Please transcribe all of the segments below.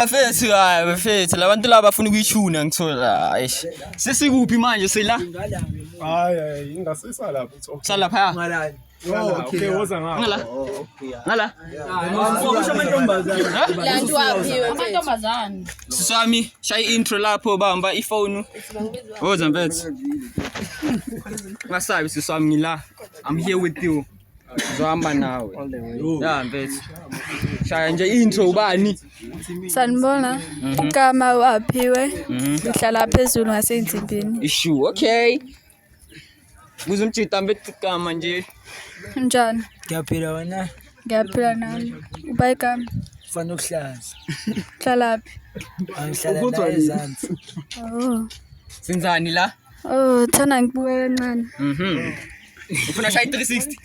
Bafethu labantu laba bafuna ukuyithuna ngithola eish sesikuphi manje sila hayi ingasisa lapho sala phaya okay woza ngala lantu waphiwe amantombazane siswami shaya intro lapho bamba ifone woza mfethu ngasabi siswami ngila I'm here with you zohamba nawe ya mfethu shaya nje intro ubani Sanibona igama waphiwe ngihlala phezulu ngasenzimbini issue okay Kuzumchita mfethu igama nje njani Ngiyaphila wena ngiyaphila nami ubayigama ufana ukuhlaza hlalaphi angihlala la ezansi oh senzani la thana ngibuke kancane ufuna shaya 360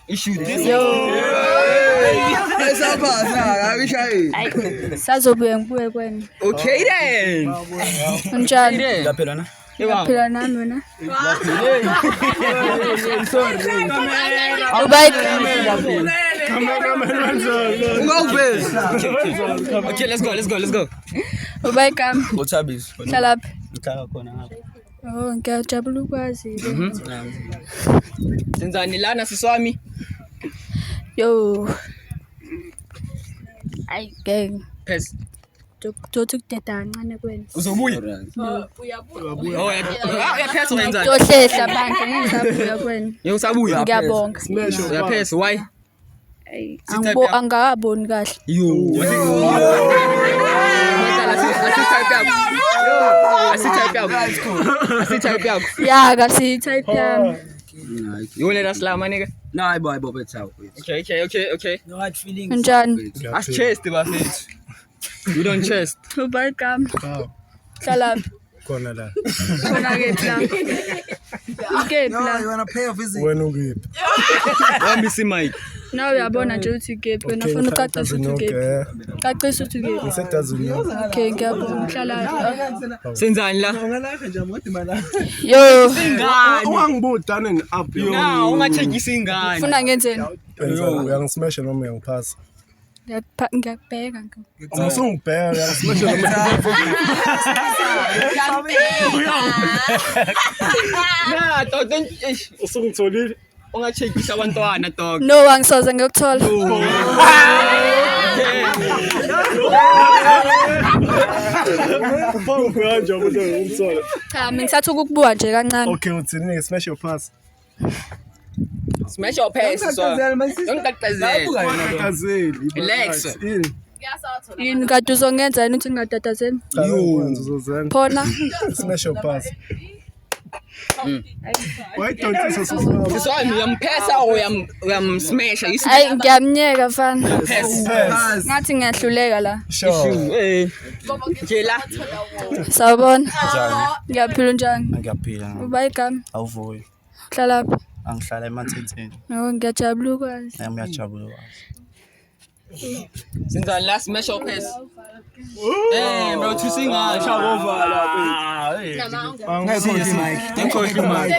issue this sazobuye ngibuke kwena okay then njani ngiyaphila wena ngiyaphila nami wena okay let's go ubayigama uthabisi hlalaphi ngihlala khona ngapha ngiyajabula ukwazi senzani lana siswami yo ayi gang pes Jothi kudeda kancane kwena uzobuya oh yaphesa wenzani tohlehla bandla ngisabuya kwena usabuya ngiyabonga yaphesa why angaboni kahle yo asitype yakho ya kasi-type yami yona lasilama nigga no hayibo bethawu okay no hard feelings njani as-chest bafethu we don't chest ubayigama hlalaphi khona la khona kephi la ikephi la wanna pay a visit wena ukiphi wambisa imic nawe uyabona nje ukuthi ikephi wena ufuna ucacisa ukuthi ukephi cacisa ukuthi ukephi ngisedazini okay ngiyabonga hlalaphi senzani la yo ungangibuda nini up yo na ungathekisa ingane ufuna ngenzeni uyangismasha noma uyangiphasa ngiyakubheka usungibheka uyangismasha noma na don't usungitholile ungathekisa abantwana dog no angisoze ngiyokuthola ufanga kanje umuntu ngimthola cha mina ngisathi ukukubuka nje kancane okay uthini smash your pass smash your pass so don't Tatazeli Relax. yini kade uzongenza yini ukuthi ngingatatazeli uzozena phona smash your pass why don't you so so uyamphesa or uyamsmasha hayi ngiyamnyeka mfana pass ngathi ngiyahluleka la sure nje la sawubona ngiyaphila njani ngiyaphila ubayigama awuvuyi hlalaphi angihlala emanthetheni ngiyajabula ukwazi nami ngiyajabula senzani la smash your pass bro thusinga shaka over la ngekhohle mic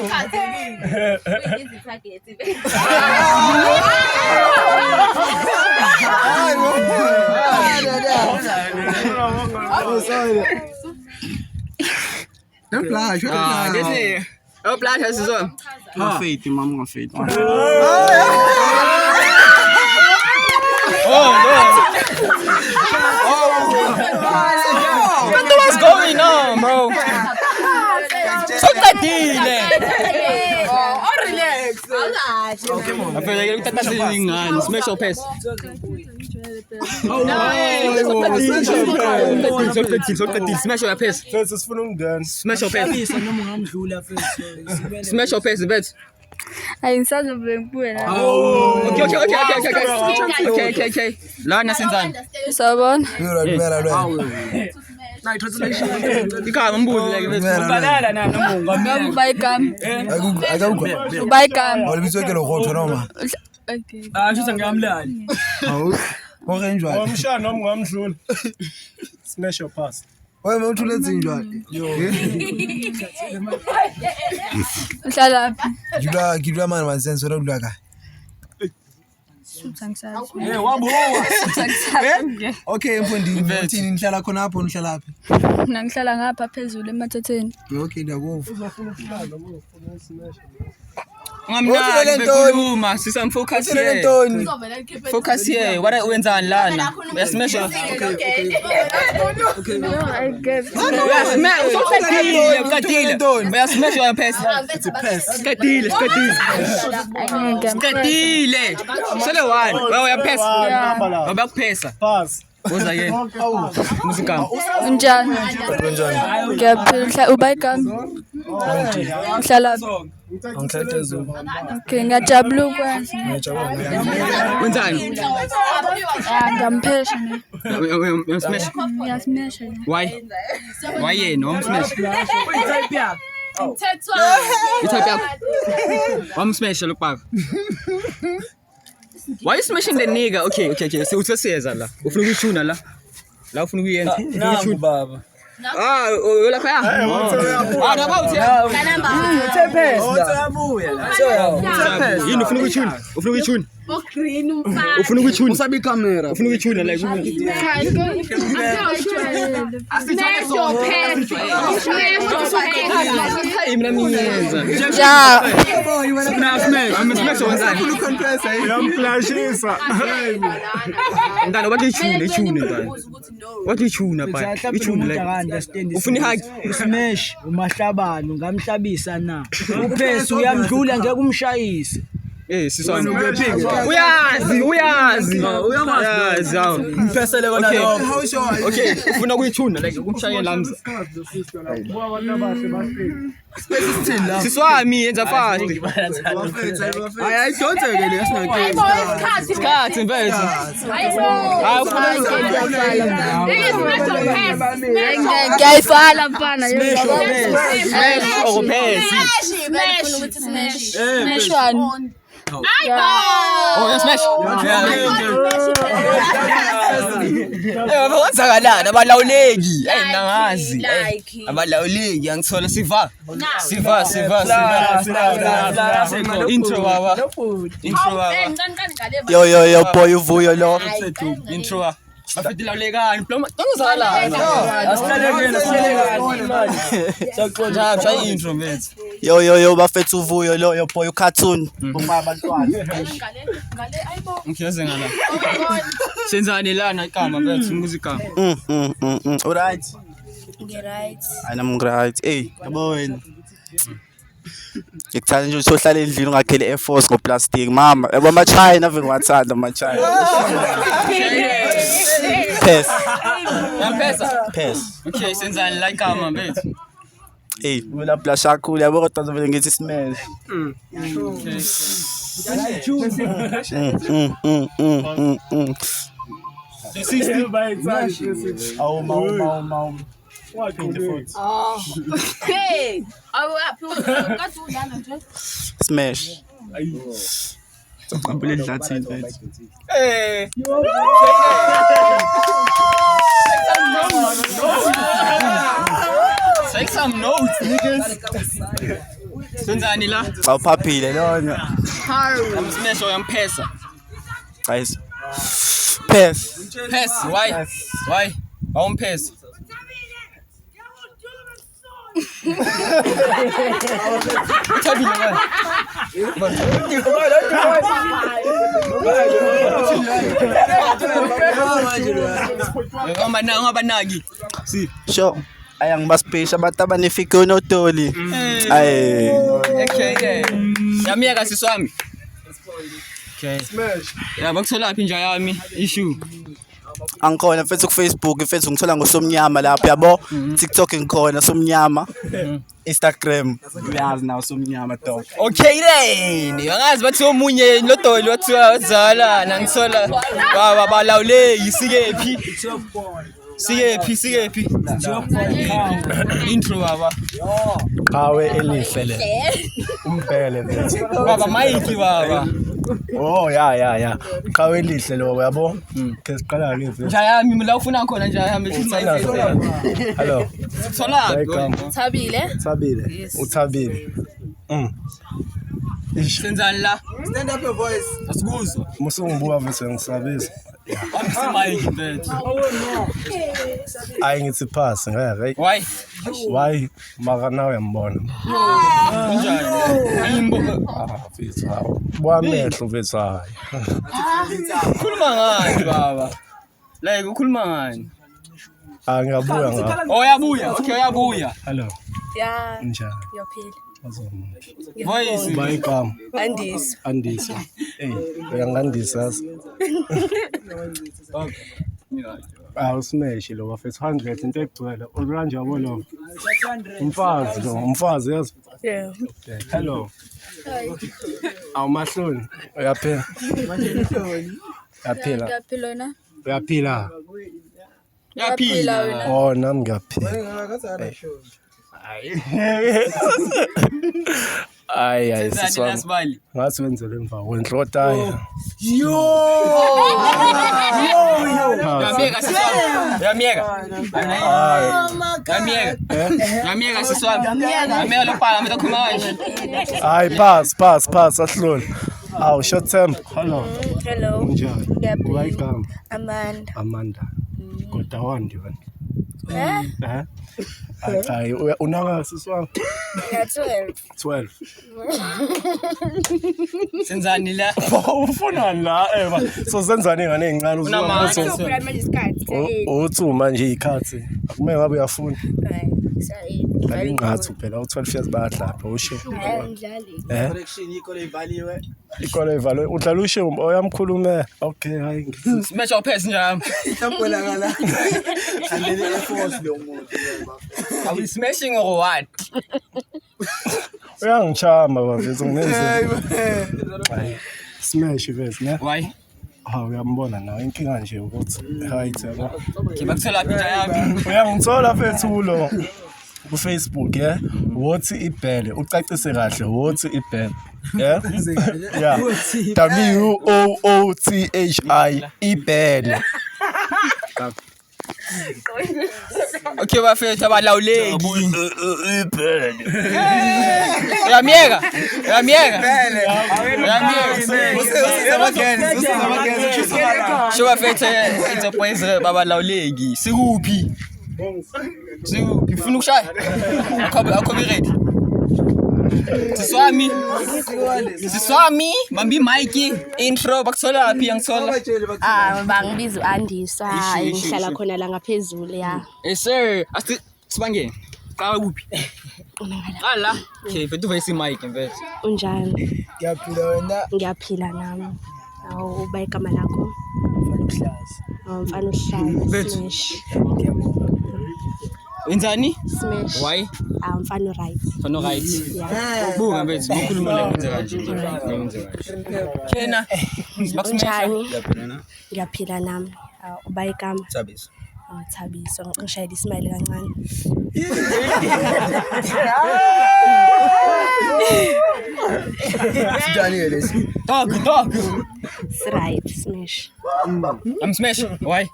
Desi, oh black has so. ngafeiti mama ngafeiti What's going on, bro? Sokadile. relax Afela ke utata singani smash your pass. Smash your pass. first sifuna ukungena Smash your pass. noma ungamdlula first Smash your pass bet. hayi ngisazobuye ngibuye la Okay. Lana senzani? sawubona Ikhaya mbuzi like bet. ubalala na noma noma ubayigama akukho ubayigama awulibiswekele khotho noma okay shuthi ngiyamlali hawu orenjwa wamshana noma ungamdlula smash your pass wena uthule zinjwa uhlalaphi gidwa man mansenso lokudla ka isisuthi angisazi. Okay mfondini uthini nihlala khona lapho nihlala laphi? Mina ngihlala ngapha phezulu eMathatheni. Okay ndakuva. Ngamnandi bekhuluma sisamfocus here. Focus here. What wenzani lana? Uyasmash. I get. Uyasmash uyaphesa. It's a pass. Skadile. Sele one. Wewe uyaphesa. Uyakuphesa. Pass. Uza yena. Musikama. Unjani? Ngiyaphila ubayigama. Ngihlala. Angikhathazwe. Okay, ngiyajabula ukwazi. Wenzani? Ngamphesha. Uyasmash. Ngiyasmesha. Why? Why yena umsmash? Type yakho. Itype yakho. Wamsmash lokubaba. Why you smashing the nigga? Okay. So utheseza la. Ufuna ukuchuna la. La ufuna ukuyenza. Nangu baba. Lapha ya. Naba uthi. Yini ufuna ukuchuna? Ufuna ukuchuna. Usabi camera. Ufuna ukuchuna like. Hey mina niyenza. Ja. Smash wenzani? Uyamflashisa. Ngani wathi ichune ngani? Wathi ichuna pa. Ichune like. Ufuna ihaki. Smash umahlabano ngamhlabisa na. Uphesi uyamdlula ngeke umshayise. Sisona. Uyazi. Mphesele kona lokho. Okay, ufuna ukuyichuna like ukumshayela lamza. Siswami yenza fast. I don't take it. That's not good. Cut mfethu. Ngiyayifala mfana. Smash one. Smash. Wenzakalana abalawuleki. Nangazi. Abalawuleki angithola siva. Intro baba. Yo boy uvuyo lo. Intro. Bafethi lawulekani. Tonozala. Try intro mate. Yo bafethu uvuyo lo yo boy cartoon. Uma abantwana. Ngiyeze ngala. Senzani lana igama mfethu muzika. Alright. Ngiright. I'm hey yabo wena. Ngikuthanda nje usohlala endlini ungakhele Air Force ngoplastic mama yabo ama China ave ngiwathanda ama China. Pass. Okay, senzani la igama mfethu. Hey, wena blush kakhulu yabo kodwa nje ngithi smash. Awu Hey, smash. Ngambule dlathini mfethu. Take some notes, niggas. Senzani la? Awuphaphile lona. Smash uyamphesa. Guys. Pass. Why? Awumphesa. Ungabanaki. Si. Sure. Ayangibaspace abantu abanefiko notoli. Aye. Okay. Yamiyeka siswami. Okay. Smash. Bakuthola phi nja yami issue. Angikhona mfethu ku Facebook mfethu ngithola ngosomnyama lapha yabo. TikTok ngikhona somnyama. Instagram uyazi nawo somnyama dog. Okay then. Yangazi bathi omunye lodoli wathiwa wazala nangithola balawuleki sikephi. Intro baba. Qawe elihle le. Umpele mfethu. Baba Mike baba. Oh ya. Qawe elihle lo yabo. Ke siqala ke mfethu. Nja yami la ufuna khona nja yami Hello. Thola. Thabile. Uthabile. Senzani la? Stand up your voice. Asikuzwa. Musungibuka mfethu ngisabisa. Amsimike mfethu. Hayi ngithi pass ngeke. Why? Maka nawe uyambona. Kunjani? Ayimbuka. Mfethu hawo. Bwamehlo mfethu hayi. Ukhuluma ngani baba? Like ukhuluma ngani? Ngiyabuya ngapha. Uyabuya. Okay, uyabuya. Hello. Yeah. Njani? Ngiyaphila. Voice. Bye kam. Andisa. Hey, uyangandisa. Usimeshi lo bafethu 100 into egcwele. Ulanje yabo lo. Umfazi yazi. Yeah. Hello. Awumahloni. Uyaphila. Uyaphila. Ngiyaphila na. Uyaphila. Yaphila. Oh nami ngiyaphila. Ay siswami. Nasibali. Ngathi wenzele emva kwenhlotaya. Yamiyeka siswami. Yamiyeka siswami. Yamiyeka lo pala mtho khuma kanje. Hayi pass ahloni. Awu short term. Hello. Hello. Njani? Ngiyaphila. Welcome. Amanda. Kodwa wandi wena. Hayi unanga siswami. Yeah, 12. 12. Senzani la? Ufuna la so senzani ngane encane uthi manje ikhathi akumele ngabe uyafuna ngathi phela u12 years bayadlapha usho Correction ikole ivaliwe. ikole ivaliwe udlala usho oyamkhulume okay hayi Smash uphesi njalo. Ngiyabonakala. Andele eforce lo muntu. Are we smashing or what? uyangichama bafethu ngenze smash vese ne Why? uyambona nawe inkinga nje ukuthi height yabo Ngibakuthola picture yami. uyangithola fethu lo ku Facebook wothi ibhele ucacise kahle wothi ibhele yeah WOOTHI ibhele Okay bafethu abalawuleki. Yamiyeka. Sho bafethu it's a boys babalawuleki. Sikuphi? Ufuna ukushaya? Akho ready. Siswami, bambi mic intro bakuthola phi ngithola. Bangibiza uAndisa. Ngihlala khona la ngaphezulu ya. Yes sir. Sibangene. Qala kuphi? Qala. Okay, bethu voice mic mfethu. Unjani? Ngiyaphila wena. Ngiyaphila nami. Awu uba igama lakho. Mfana uhlaza. Bethu. Smash. Wenzani? Smash. Why? Mfana right. Fano right. Yeah. Buka mfethu ukukhuluma la kwenze kanje. Kwenze kanje. Kena. Unjani? Ngiyaphila nami. Uba igama. Thabisa. Thabiso ngishayela ismile kancane. Sidani lesi. Talk. Right, smash. I'm smash. Why?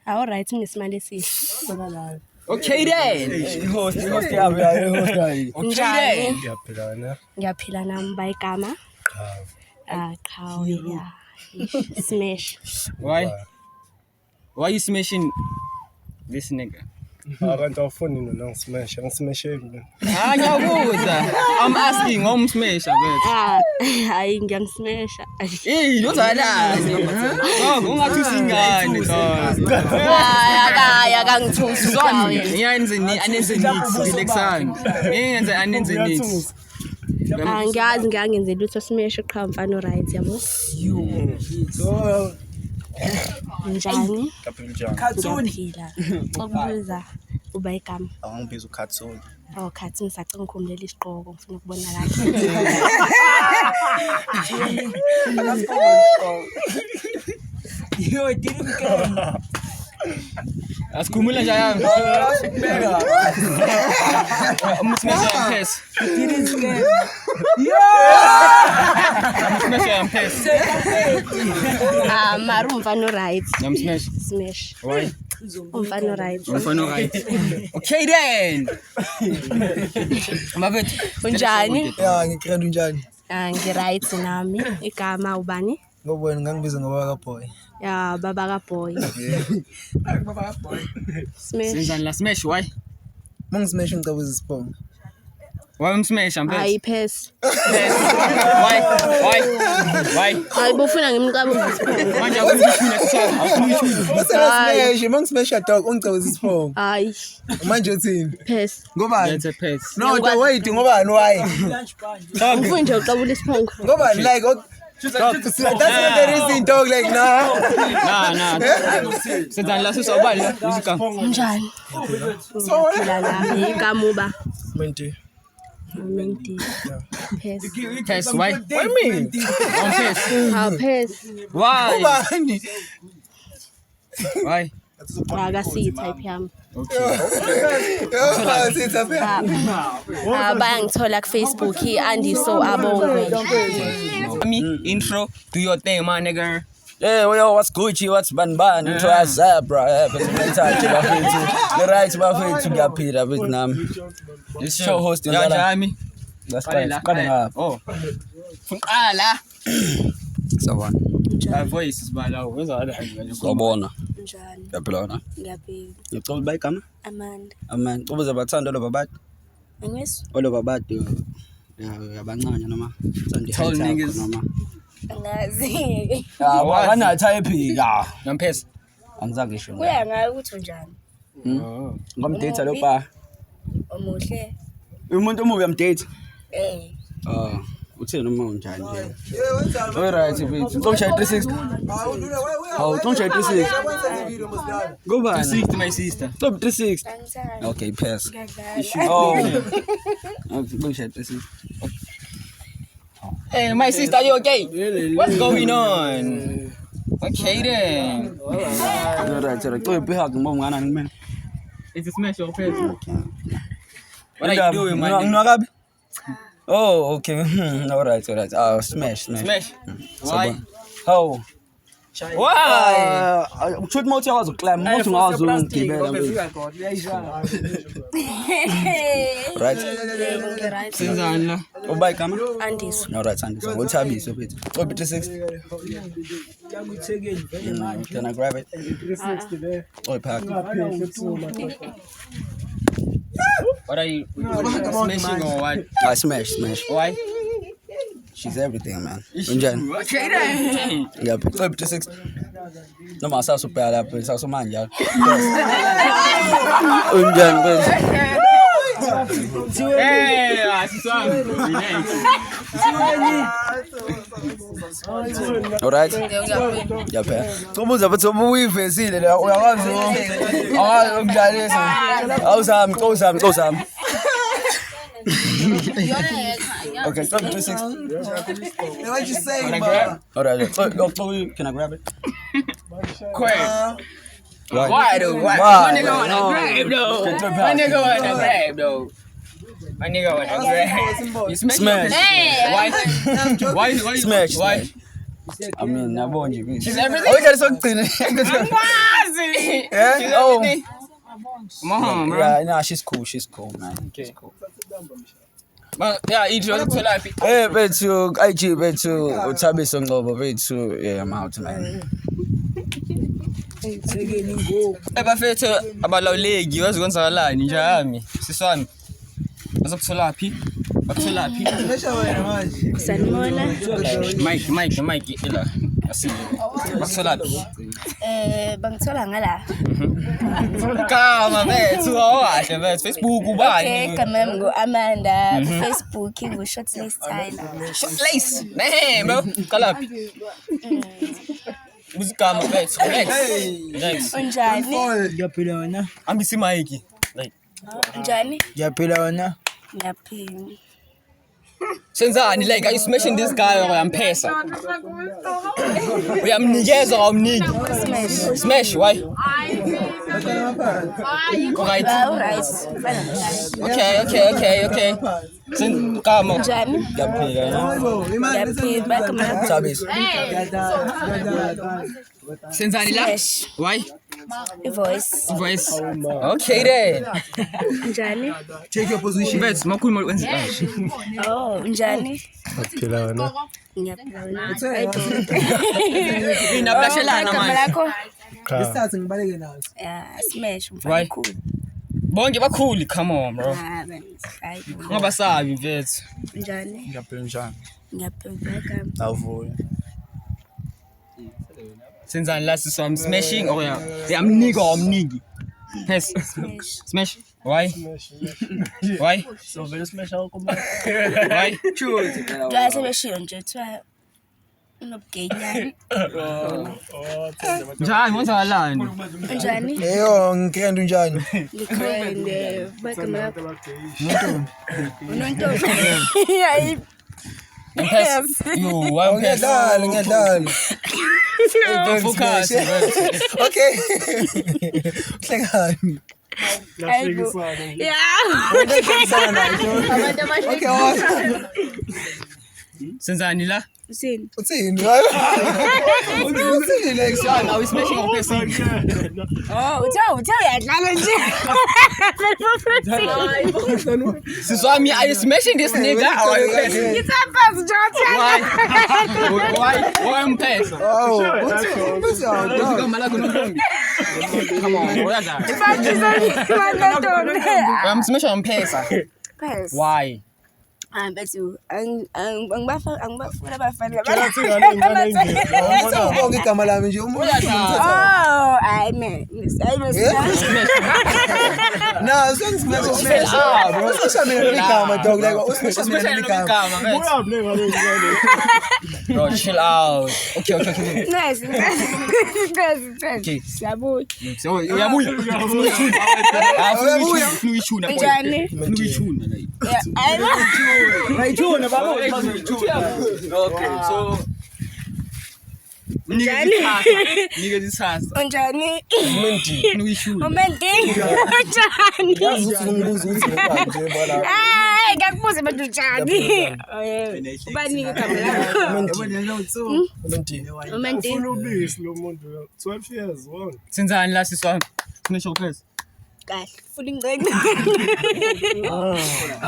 All right, nginesmile esihle. Okay then. Host yabo yayi. Okay then. ngiyaphila wena Ngiyaphila nami ba igama. Qhawe ya. Smash. Why you smashing this nigga? abantu awufuni mina ngismash ngisimasheki Ngiyabuza. I'm asking smash abethu. Hayi ngiyangismasha. Lozala. Ungathi usingane Akangithusi Swami. Ngiyenze anenze nix relaxani. Anenze nix. Angiyazi ngiyangenzela lutho smash qha mfana right yabo. Njani? Ngiyaphila. Ukubuza uba igama. Angibiza uCartoon. Khathi ngisacela ngikhumbule isiqoko ngifuna ukubona kahle. Yo, didn't Asikhumula nje yami. Umsmesha yampesa. Umsmesha yampesa. Maru mfano right. Yamsmash. Smash. Why? Mfano right. Mfano right. Okay then. Mabethu. Unjani? Yeah, ngikrenda unjani? Ngi-right nami. Igama ubani? Ngoba wena ngangibiza ngoba kaBoy. Ya, baba kaBoy. Smash. Senzani la smash why? Mangismash ngicabuzisa isiphongo. Why umsmash amphethe? Hayi pass. Why? Hayi bofuna ngimqabule isiphongo. Manje akusifuna sisaba. Smash, mangismash dog ungicabuzisa isiphongo. Hayi Manje uthini? pass. Ngobani? Let's a pass. No, wait, ngobani why? Ufuna nje uqabule isiphongo. Ngobani like that's not the reason dog like nah. Nah. Senzani la sisabali la music. Njani? Phila la igama uba. Menti. Menti. Pass. Pass why? Why me? On pass. Ha pass. Why? Ngobani? Why? Akasiyi type yami. Okay. Bayangithola ku Facebook Andiso Abongwe. Me intro, do your thing, my nigga. Yeah, yo, what's Gucci, what's Ban, into a zebra, but the right to get paid a Vietnam. This show hosting Jamie. that's coming up. Oh. From ala. So one. My voice is bad. Where's the other? Sobona. Njani? Yapilona. Ngiyaphi? You told by come? Amanda. Amen. What was about Sand all over bad? Angis? All over bad. Yabananya noma. Tall niggas. Angazi. Wana type ya. I'm pissed. Angizagisho. Kuya ngayo ukuthi unjani? Ngomdate lo pa. Omuhle. Umuntu omubi amdate. Eh. Uthini noma unjani nje? Alright mfethu. Tonshaya 36. Hawu tonshaya 36. Go ba. 360 my sister. Top 36. Angithandi. Okay, pass. Ngiyadlala. Oh. Okay, tonshaya 36. Hey, my sister, you okay? What's going on? Okay then. Alright, so to behag mo ngana ngmen. It's a smash your face. What are you doing, man? Ngakabi? Oh, okay. Alright. Oh, smash. Smash. Why? How? Why? Shoot mouth yazo climb, mouth ngazo ngibela. Right. Senzani la? Ubay kama? Andiso. Alright, Andiso. Uthabise mfethu. Oh, 36. Can I grab it? 360 there. Oh, pack. What are you smashing or what? I smash. Why? She's everything, man. Unjani? Okay then. Yeah, 56. No masa super la pesa so manja. Unjani pesa. Hey, asiswami. Alright. Yeah, pa. Kubuza bathi ubuyivesile la uyakwazi ukudlalisa. Awusami. Okay, stop 26. What you say, Can I man? grab? Alright, can I grab it? Quick. Why? Why though? Why? Why? My nigga wanna grab though. My nigga wanna grab though. My nigga wanna grab. You smash. Why? Smash. Why? I mean, nabonje bitch. She's everything. Oh, you got something. Yeah? She's Oh. everything. Mom, bro. Yeah, nah, she's cool, man. Okay. But yeah, eat your to life. Hey, bethu, IG bethu, uthabiso ngobo bethu, yeah, I'm out, man. Ebafethu abalawuleki wazikwenzakalani nje yami. Siswami. Bazokutholaphi? Bakutholaphi? Sanibona. Mike ila. Asile. Bakutholaphi? Bangithola ngala. Kama bethu awahle bethu Facebook Okay, ubani? igama lami ngu-Amanda. Facebook ngu-Shortlist Tyler. Lace. Man, bro. Kalaphi? Muzikama bethu. Next. Unjani? Ngiyaphila wena. Ambisi Mike. Like Unjani? Ngiyaphila wena. Ngiyaphila. Senzani like are you smashing this guy or uyampesa? Uyamnikeza awumniki? Smash why? Alright. Alright. Okay. Kama. Unjani? Ngiyaphila. Ngiyaphila. Bakama. Thabiso. Senzani la? Smash. Why? ivoice. Voice. Okay then. Njani? Take your position. Mfethu makhuluma wenze kahle. Oh, njani? Phila wena. Ngiyabona. Inablashelana Igama manje. lakho? Cha. Isikhathi ngibaleke naso. Smash mfana Right. cool. Bonke bakhulu, come on bro. Hayi. Ungabasabi mfethu. Njani? Ngiyaphila njani? Ngiyabheka. Avuya. Senzani la siswami smashing or yamnika omniki. Yes. Smash. Why? Why? So vele smash akho. Why? Ngiyazi sebeshiyo nje kuthiwa unobugenya. Njani wenzakalani? Njani? Eyo ngikenda unjani? Ngikhona bagama lakho. Unonto. Hayi. Yes. You, why Ngiyadlala. Focus. Okay. Hlekani. Yeah. Okay. Senzani la? Sini. Uthini? Uthini like Shana, are we smashing on person? Oh, uthe uyadlala nje. Siswami, are you smashing this nigga or are you passing? Ngitsaphaza nje. Why am passing? Oh, Igama lakho nomlungu. Come on, uyadlala. I'm smashing on person. Pass. Why? Bethu angibafuna abafana ubonke igama lami nje Oh, I mean, No, sengisimesh bro. Usamele igama dog like usamele igama. Bro, chill out. Okay. Nice. Okay. Siyabuya. So, uyabuya. Fluichuna. Njani? Fluichuna like. Raychuna baba. Okay, so Njani? Nigga disasa. Njani? Fluichuna. Momenti. Njani? Ngikubuza ukuthi ngibanje bala. Hey, ngakubuza abantu njani? Ubani igama lakho? Momenti. Ubisi lo muntu 12 years wona. Senzani la siswami? Finish your place. Kahle. Funa ingcenye.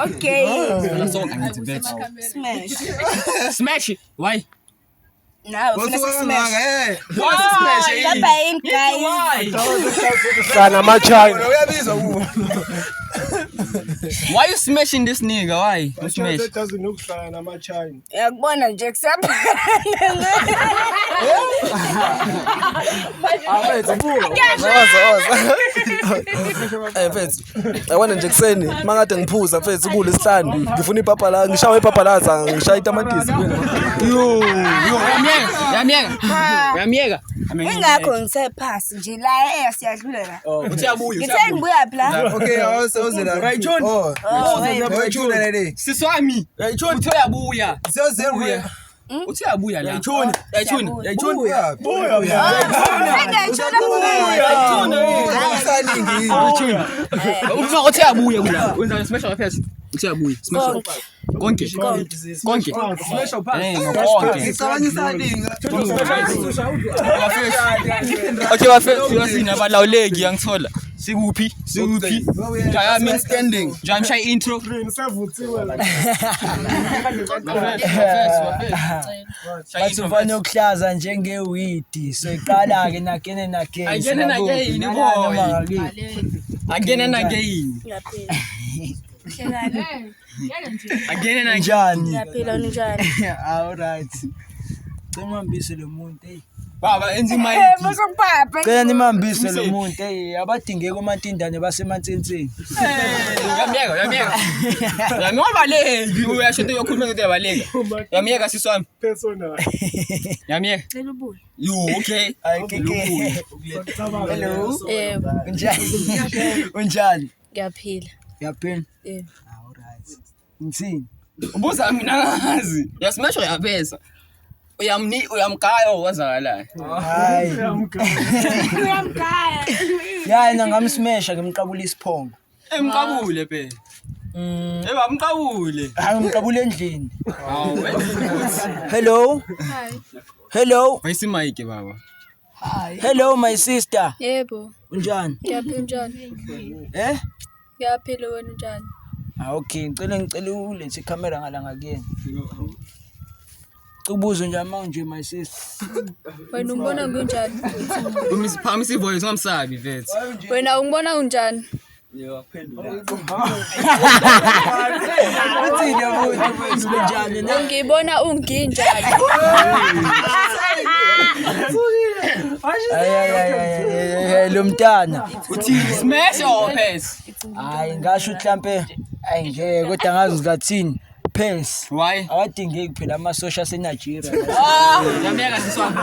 Okay. So angithi bet. Smash. Smash. Why? Nawe ufuna smash. What's smash? Ngaba yini guys? Why? Sana machina. Uyabizwa kuwo. Why you smashing this nigga? Why? You smash. Etazi nokuhlala namachina. Yakubona nje kusapha. Mfethu, yabona nje kuseni mangade ngiphuza mfethu kule sihlandi ngifuna ipapa la ngishawe ipapa laza ngishaya itamatisi Yo, yamiyeka. Ingakho ngisephasi nje la siyadlulela. Uthi abuya. Ngithe ngibuya phela. Okay, awuze la Raychuna. Raychuna le. Siswami. Uthi uyabuya. Siyoze Uthi uyabuya la. Raychuna. Uthi uyabuya kula. Wenza smash phezulu. Uthi uyabuya. Smash. Konke. Konke. Okay, bafethu yasina abalawuleki yangithola. Sikuphi? Jayami standing. Jamsha intro. Sevuthiwe la. Basufana ukuhlaza njengewidi soyiqala ke nakene nakene Again and again, boy. Again and again. Again and again. njani Ngiyaphila njani? all right cemambise lo muntu hey Baba enzi my Musopapa. cela nimambise lo muntu hey abadingeka omantindane basemantsenseni Yamiyeka. Ngobaleki uyasho into yokhuluma into yabaleka. Yamiyeka siswami. Personal. Yamiyeka. Cela ubuye. You okay? ayikeke hello Yebo. unjani Ngiyaphila. yaphela Yebo. all right ngithini Ubuza mina ngazi. Yasimesho yaphesa. Uyamgaya owazakalayo. hayi Uyamkhaya. yana ngamsmesha ngimqabula isiphongo Emqabule phela. Bamqabule. hayi ngimqabula endlini Hawu. hello Hi. hello Wayisimike baba. Hello my sister. Yebo. Unjani? Ngiyaphila unjani? Ngiyaphila wena unjani? Okay, ngicela ulethe ikhamera ngala ngakuyena. Ubuzo nje manje my sister. Wena ungibona kunjani? Phamisa ivoice ungamsabi mfethu. Wena ungibona unjani? Uthini yabuthi unjani na? Ngibona unginjani? Ay lo mntana. Uthini smash or pass? Hayi ngasho mhlambe nje kodwa ngazi ngathini. Pass. Why? Awadingeki phela amasosha aseNigeria. Yamiyeka siswami.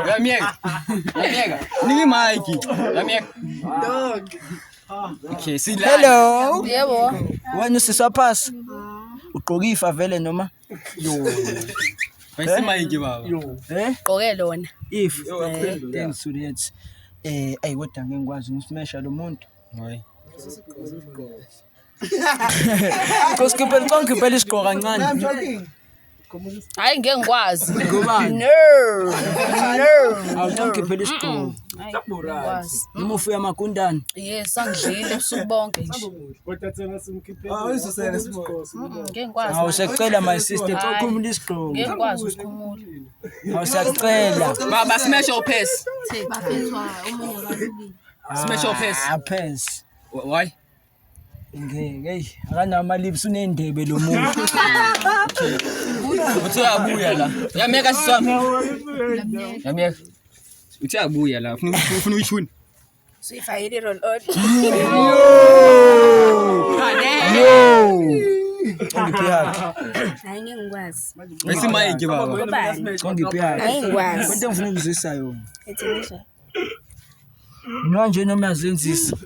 Yamiyeka. Niki Mike. Yamiyeka. Dog. Okay, see la. Hello. Yebo. Wena usisapasa? Ugqoka ifa vele noma? Wayisi Mike baba. Gqoke lona. If thanks to that. Kodwa ngeke ngikwazi ukusmasha lo muntu. Why? Koskipel konke isigqoko kancane. Hayi ngeke ngikwazi. Ngubani? No. Awukonke isigqoko. Ngikwazi. Noma ufuya amakundane. Yes, angidlile ubusuku bonke nje. Ngeke ngikwazi. Awusecela my sister xokhumula isigqoko. Ngeke ngikwazi ukukhumula. Awusacela. Baba smash or pass? Smash or pass? Pass. Why? Ngeke akanama lips unendebe lo muntu. Uthi uyabuya la. Yamiyeka siswami. Yamiyeka. Uthi uyabuya la. Ufuna uyishuni. Sifayile roll on. Ngiphi Hayi ngeke ngikwazi. Wayisi Mike baba. ngiphi Hayi ngikwazi. Into ngifuna ukuzisa yona. Ethenisha. Manje noma yazenzisa.